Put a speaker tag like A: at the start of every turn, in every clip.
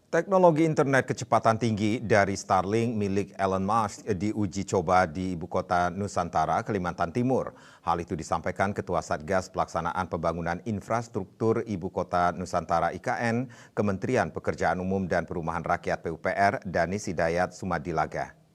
A: Teknologi internet kecepatan tinggi dari Starlink milik Elon Musk diuji coba di Ibu Kota Nusantara, Kalimantan Timur. Hal itu disampaikan Ketua Satgas Pelaksanaan Pembangunan Infrastruktur Ibu Kota Nusantara IKN, Kementerian Pekerjaan Umum dan Perumahan Rakyat PUPR, Danis Hidayat Sumadilaga.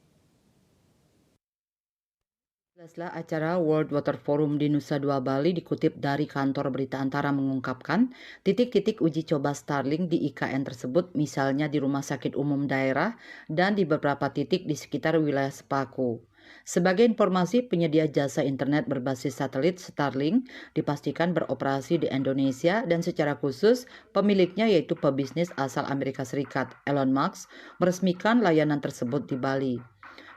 B: Jelaslah acara World Water Forum di Nusa Dua Bali dikutip dari kantor berita Antara mengungkapkan titik-titik uji coba Starlink di IKN tersebut misalnya di rumah sakit umum daerah dan di beberapa titik di sekitar wilayah Sepaku. Sebagai informasi, penyedia jasa internet berbasis satelit Starlink dipastikan beroperasi di Indonesia dan secara khusus pemiliknya yaitu pebisnis asal Amerika Serikat, Elon Musk, meresmikan layanan tersebut di Bali.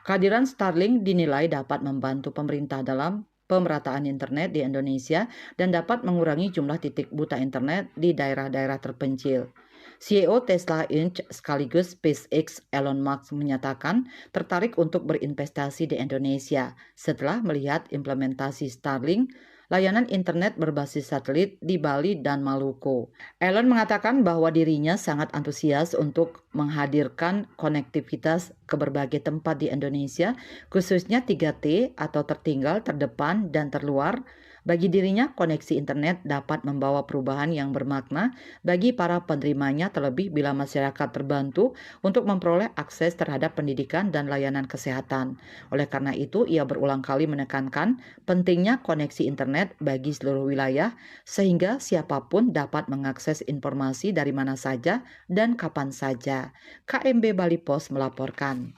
B: Kehadiran Starlink dinilai dapat membantu pemerintah dalam pemerataan internet di Indonesia dan dapat mengurangi jumlah titik buta internet di daerah-daerah terpencil. CEO Tesla Inc. sekaligus SpaceX Elon Musk menyatakan tertarik untuk berinvestasi di Indonesia setelah melihat implementasi Starlink, layanan internet berbasis satelit di Bali dan Maluku. Elon mengatakan bahwa dirinya sangat antusias untuk menghadirkan konektivitas ke berbagai tempat di Indonesia, khususnya 3T atau tertinggal, terdepan, dan terluar. Bagi dirinya, koneksi internet dapat membawa perubahan yang bermakna bagi para penerimanya, terlebih bila masyarakat terbantu untuk memperoleh akses terhadap pendidikan dan layanan kesehatan. Oleh karena itu, ia berulang kali menekankan pentingnya koneksi internet bagi seluruh wilayah, sehingga siapapun dapat mengakses informasi dari mana saja dan kapan saja. KMB Bali Pos melaporkan.